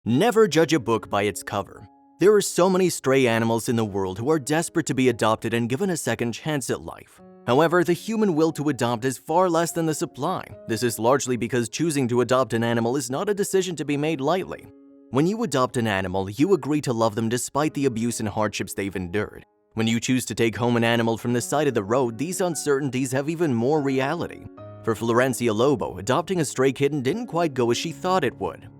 Never judge a book by its cover. There are so many stray animals in the world who are desperate to be adopted and given a second chance at life. However, the human will to adopt is far less than the supply. This is largely because choosing to adopt an animal is not a decision to be made lightly. When you adopt an animal, you agree to love them despite the abuse and hardships they've endured. When you choose to take home an animal from the side of the road, these uncertainties have even more reality. For Florencia Lobo, adopting a stray kitten didn't quite go as she thought it would.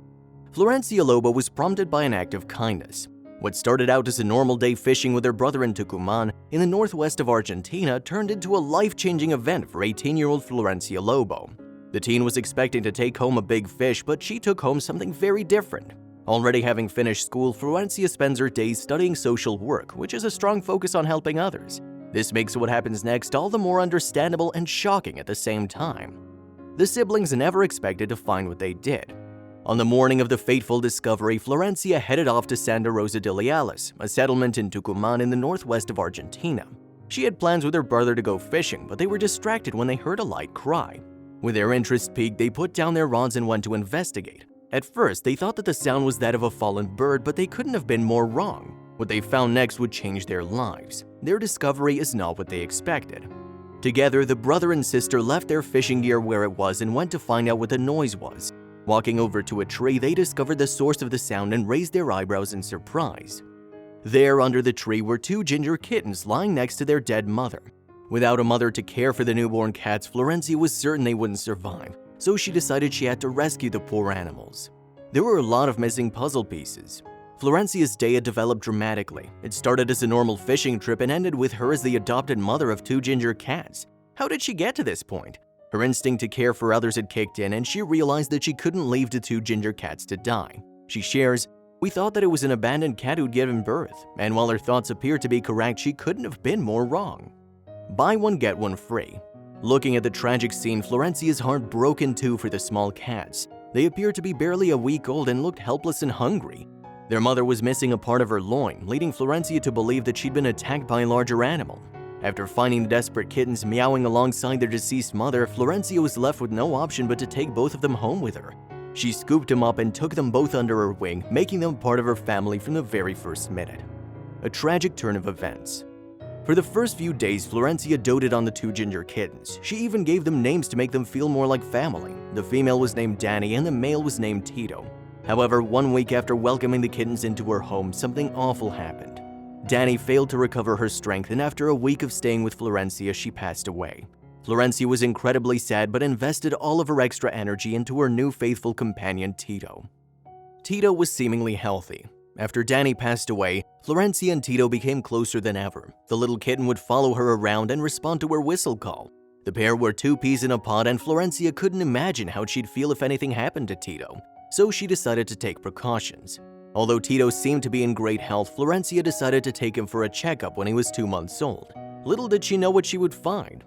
Florencia Lobo was prompted by an act of kindness. What started out as a normal day fishing with her brother in Tucumán, in the northwest of Argentina, turned into a life-changing event for 18-year-old Florencia Lobo. The teen was expecting to take home a big fish, but she took home something very different. Already having finished school, Florencia spends her days studying social work, which is a strong focus on helping others. This makes what happens next all the more understandable and shocking at the same time. The siblings never expected to find what they did. On the morning of the fateful discovery, Florencia headed off to Santa Rosa de Leales, a settlement in Tucumán in the northwest of Argentina. She had plans with her brother to go fishing, but they were distracted when they heard a light cry. With their interest piqued, they put down their rods and went to investigate. At first, they thought that the sound was that of a fallen bird, but they couldn't have been more wrong. What they found next would change their lives. Their discovery is not what they expected. Together, the brother and sister left their fishing gear where it was and went to find out what the noise was. Walking over to a tree, they discovered the source of the sound and raised their eyebrows in surprise. There, under the tree, were two ginger kittens lying next to their dead mother. Without a mother to care for the newborn cats, Florencia was certain they wouldn't survive, so she decided she had to rescue the poor animals. There were a lot of missing puzzle pieces. Florencia's day had developed dramatically. It started as a normal fishing trip and ended with her as the adopted mother of two ginger cats. How did she get to this point? Her instinct to care for others had kicked in, and she realized that she couldn't leave the two ginger cats to die. She shares, "We thought that it was an abandoned cat who'd given birth, and while her thoughts appear to be correct, she couldn't have been more wrong." Buy one, get one free. Looking at the tragic scene, Florencia's heart broke in two for the small cats. They appeared to be barely a week old and looked helpless and hungry. Their mother was missing a part of her loin, leading Florencia to believe that she'd been attacked by a larger animal. After finding the desperate kittens meowing alongside their deceased mother, Florencia was left with no option but to take both of them home with her. She scooped them up and took them both under her wing, making them part of her family from the very first minute. A tragic turn of events. For the first few days, Florencia doted on the two ginger kittens. She even gave them names to make them feel more like family. The female was named Danny and the male was named Tito. However, 1 week after welcoming the kittens into her home, something awful happened. Danny failed to recover her strength, and after a week of staying with Florencia, she passed away. Florencia was incredibly sad but invested all of her extra energy into her new faithful companion, Tito. Tito was seemingly healthy. After Danny passed away, Florencia and Tito became closer than ever. The little kitten would follow her around and respond to her whistle call. The pair were two peas in a pod, and Florencia couldn't imagine how she'd feel if anything happened to Tito, so she decided to take precautions. Although Tito seemed to be in great health, Florencia decided to take him for a checkup when he was 2 months old. Little did she know what she would find: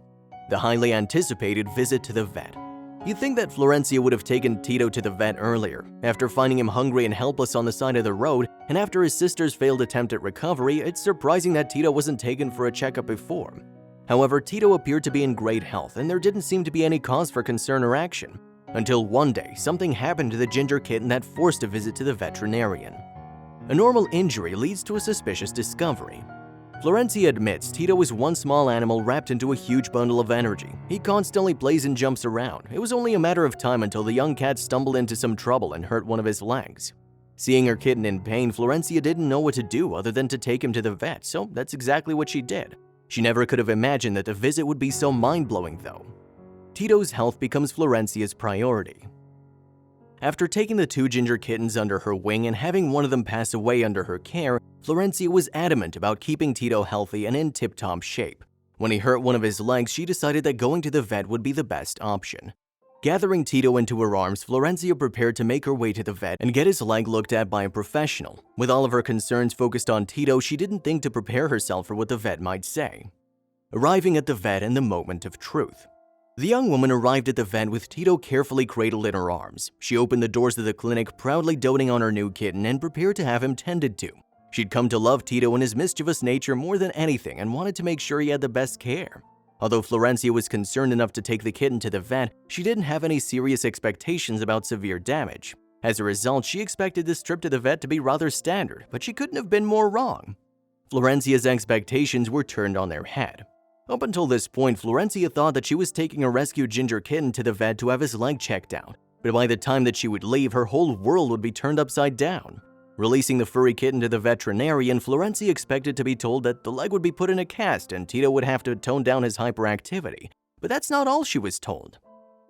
the highly anticipated visit to the vet. You'd think that Florencia would have taken Tito to the vet earlier. After finding him hungry and helpless on the side of the road, and after his sister's failed attempt at recovery, it's surprising that Tito wasn't taken for a checkup before. However, Tito appeared to be in great health, and there didn't seem to be any cause for concern or action. Until one day, something happened to the ginger kitten that forced a visit to the veterinarian. A normal injury leads to a suspicious discovery. Florencia admits Tito is one small animal wrapped into a huge bundle of energy. He constantly plays and jumps around. It was only a matter of time until the young cat stumbled into some trouble and hurt one of his legs. Seeing her kitten in pain, Florencia didn't know what to do other than to take him to the vet, so that's exactly what she did. She never could have imagined that the visit would be so mind-blowing, though. Tito's health becomes Florencia's priority. After taking the two ginger kittens under her wing and having one of them pass away under her care, Florencia was adamant about keeping Tito healthy and in tip-top shape. When he hurt one of his legs, she decided that going to the vet would be the best option. Gathering Tito into her arms, Florencia prepared to make her way to the vet and get his leg looked at by a professional. With all of her concerns focused on Tito, she didn't think to prepare herself for what the vet might say. Arriving at the vet in the moment of truth. The young woman arrived at the vet with Tito carefully cradled in her arms. She opened the doors of the clinic, proudly doting on her new kitten, and prepared to have him tended to. She'd come to love Tito and his mischievous nature more than anything and wanted to make sure he had the best care. Although Florencia was concerned enough to take the kitten to the vet, she didn't have any serious expectations about severe damage. As a result, she expected this trip to the vet to be rather standard, but she couldn't have been more wrong. Florencia's expectations were turned on their head. Up until this point, Florencia thought that she was taking a rescued ginger kitten to the vet to have his leg checked out, but by the time that she would leave, her whole world would be turned upside down. Releasing the furry kitten to the veterinarian, Florencia expected to be told that the leg would be put in a cast and Tito would have to tone down his hyperactivity, but that's not all she was told.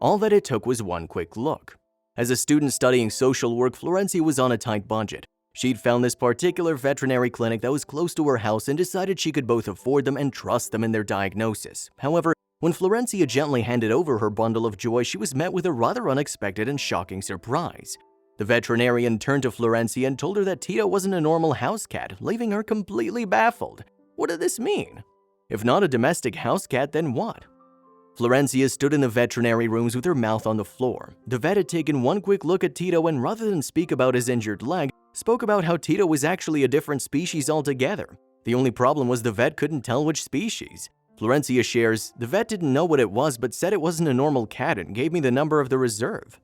All that it took was one quick look. As a student studying social work, Florencia was on a tight budget. She'd found this particular veterinary clinic that was close to her house and decided she could both afford them and trust them in their diagnosis. However, when Florencia gently handed over her bundle of joy, she was met with a rather unexpected and shocking surprise. The veterinarian turned to Florencia and told her that Tito wasn't a normal house cat, leaving her completely baffled. What did this mean? If not a domestic house cat, then what? Florencia stood in the veterinary rooms with her mouth on the floor. The vet had taken one quick look at Tito and rather than speak about his injured leg, spoke about how Tito was actually a different species altogether. The only problem was the vet couldn't tell which species. Florencia shares, "The vet didn't know what it was but said it wasn't a normal cat and gave me the number of the reserve."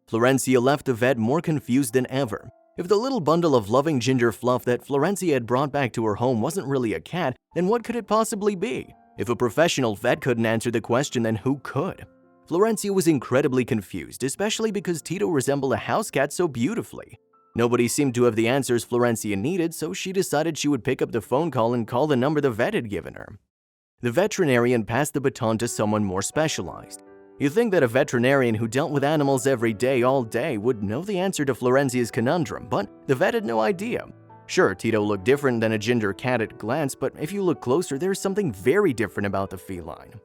Florencia left the vet more confused than ever. If the little bundle of loving ginger fluff that Florencia had brought back to her home wasn't really a cat, then what could it possibly be? If a professional vet couldn't answer the question, then who could? Florencia was incredibly confused, especially because Tito resembled a house cat so beautifully. Nobody seemed to have the answers Florencia needed, so she decided she would pick up the phone call and call the number the vet had given her. The veterinarian passed the baton to someone more specialized. You'd think that a veterinarian who dealt with animals every day, all day, would know the answer to Florencia's conundrum, but the vet had no idea. Sure, Tito looked different than a ginger cat at a glance, but if you look closer, there's something very different about the feline.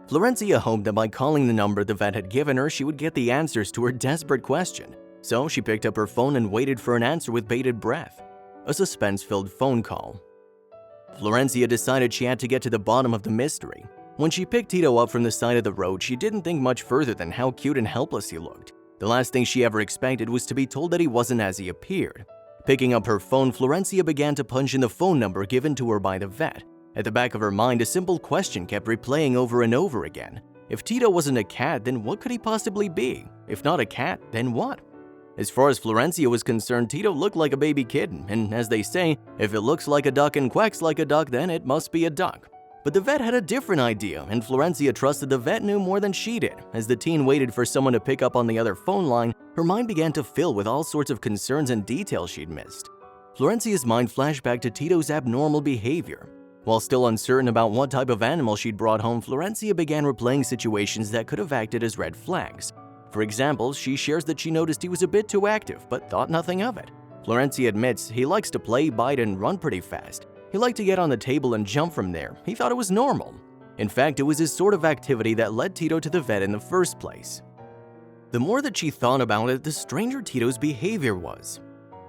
Florencia hoped that by calling the number the vet had given her, she would get the answers to her desperate question. So she picked up her phone and waited for an answer with bated breath. A suspense-filled phone call. Florencia decided she had to get to the bottom of the mystery. When she picked Tito up from the side of the road, she didn't think much further than how cute and helpless he looked. The last thing she ever expected was to be told that he wasn't as he appeared. Picking up her phone, Florencia began to punch in the phone number given to her by the vet. At the back of her mind, a simple question kept replaying over and over again. If Tito wasn't a cat, then what could he possibly be? If not a cat, then what? As far as Florencia was concerned, Tito looked like a baby kitten, and as they say, if it looks like a duck and quacks like a duck, then it must be a duck. But the vet had a different idea, and Florencia trusted the vet knew more than she did. As the teen waited for someone to pick up on the other phone line, her mind began to fill with all sorts of concerns and details she'd missed. Florencia's mind flashed back to Tito's abnormal behavior. While still uncertain about what type of animal she'd brought home, Florencia began replaying situations that could have acted as red flags. For example, she shares that she noticed he was a bit too active, but thought nothing of it. Florencia admits he likes to play, bite, and run pretty fast. He liked to get on the table and jump from there. He thought it was normal. In fact, it was his sort of activity that led Tito to the vet in the first place. The more that she thought about it, the stranger Tito's behavior was.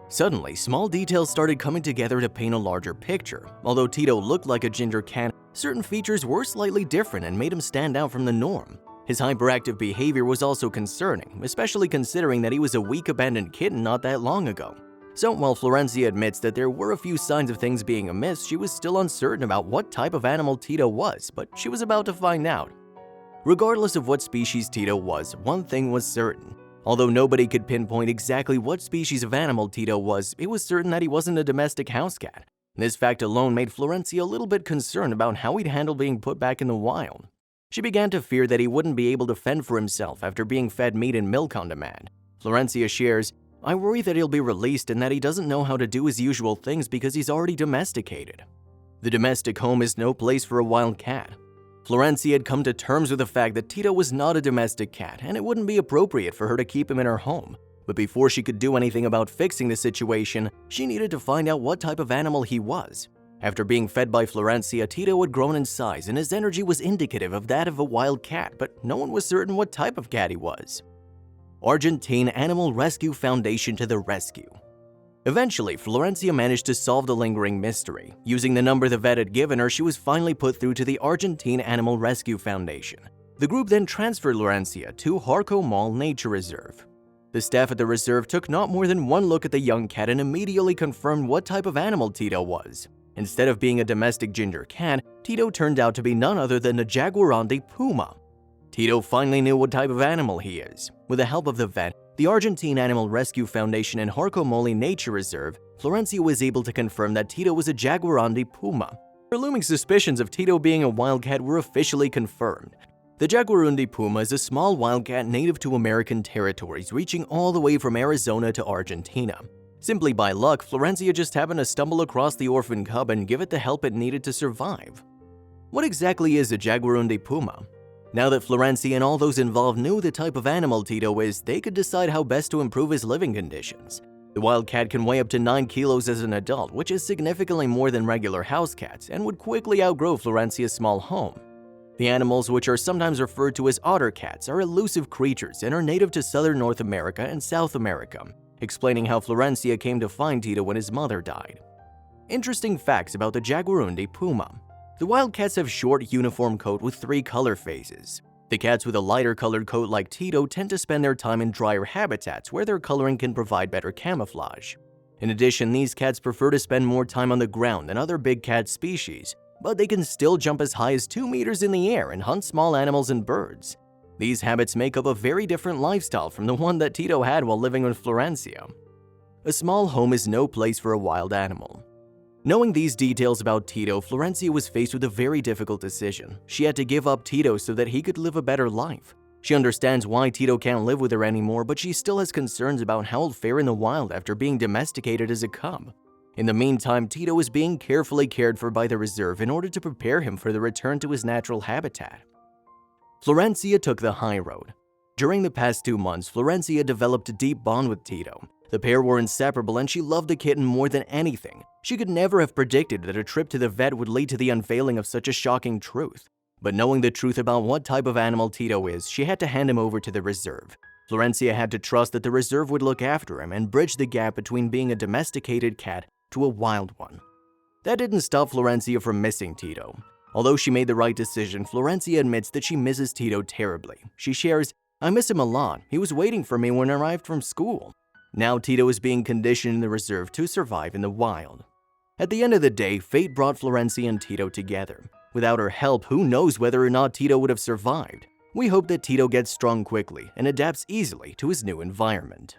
Suddenly, small details started coming together to paint a larger picture. Although Tito looked like a ginger cat, certain features were slightly different and made him stand out from the norm. His hyperactive behavior was also concerning, especially considering that he was a weak abandoned kitten not that long ago. So while Florencia admits that there were a few signs of things being amiss, she was still uncertain about what type of animal Tito was, but she was about to find out. Regardless of what species Tito was, one thing was certain. Although nobody could pinpoint exactly what species of animal Tito was, it was certain that he wasn't a domestic house cat. This fact alone made Florencia a little bit concerned about how he'd handle being put back in the wild. She began to fear that he wouldn't be able to fend for himself after being fed meat and milk on demand. Florencia shares, "I worry that he'll be released and that he doesn't know how to do his usual things because he's already domesticated." The domestic home is no place for a wild cat. Florencia had come to terms with the fact that Tito was not a domestic cat and it wouldn't be appropriate for her to keep him in her home. But before she could do anything about fixing the situation, she needed to find out what type of animal he was. After being fed by Florencia, Tito had grown in size and his energy was indicative of that of a wild cat, but no one was certain what type of cat he was. Argentine Animal Rescue Foundation to the rescue. Eventually, Florencia managed to solve the lingering mystery. Using the number the vet had given her, she was finally put through to the Argentine Animal Rescue Foundation. The group then transferred Florencia to Harco Mall Nature Reserve. The staff at the reserve took not more than one look at the young cat and immediately confirmed what type of animal Tito was. Instead of being a domestic ginger cat, Tito turned out to be none other than a jaguarante puma. Tito finally knew what type of animal he is. With the help of the vet, the Argentine Animal Rescue Foundation and Harcomoli Nature Reserve, Florencia was able to confirm that Tito was a jaguarundi puma. Her looming suspicions of Tito being a wildcat were officially confirmed. The jaguarundi puma is a small wildcat native to American territories, reaching all the way from Arizona to Argentina. Simply by luck, Florencia just happened to stumble across the orphan cub and give it the help it needed to survive. What exactly is a jaguarundi puma? Now that Florencia and all those involved knew the type of animal Tito is, they could decide how best to improve his living conditions. The wildcat can weigh up to 9 kilos as an adult, which is significantly more than regular house cats, and would quickly outgrow Florencia's small home. The animals, which are sometimes referred to as otter cats, are elusive creatures and are native to southern North America and South America, explaining how Florencia came to find Tito when his mother died. Interesting facts about the jaguarundi puma. The wildcats have short, uniform coat with 3 color phases. The cats with a lighter colored coat like Tito tend to spend their time in drier habitats where their coloring can provide better camouflage. In addition, these cats prefer to spend more time on the ground than other big cat species, but they can still jump as high as 2 meters in the air and hunt small animals and birds. These habits make up a very different lifestyle from the one that Tito had while living with Florencia. A small home is no place for a wild animal. Knowing these details about Tito, Florencia was faced with a very difficult decision. She had to give up Tito so that he could live a better life. She understands why Tito can't live with her anymore, but she still has concerns about how he'll fare in the wild after being domesticated as a cub. In the meantime, Tito is being carefully cared for by the reserve in order to prepare him for the return to his natural habitat. Florencia took the high road. During the past 2 months, Florencia developed a deep bond with Tito. The pair were inseparable and she loved the kitten more than anything. She could never have predicted that a trip to the vet would lead to the unveiling of such a shocking truth. But knowing the truth about what type of animal Tito is, she had to hand him over to the reserve. Florencia had to trust that the reserve would look after him and bridge the gap between being a domesticated cat to a wild one. That didn't stop Florencia from missing Tito. Although she made the right decision, Florencia admits that she misses Tito terribly. She shares, "I miss him a lot. He was waiting for me when I arrived from school." Now Tito is being conditioned in the reserve to survive in the wild. At the end of the day, fate brought Florencia and Tito together. Without her help, who knows whether or not Tito would have survived. We hope that Tito gets strong quickly and adapts easily to his new environment.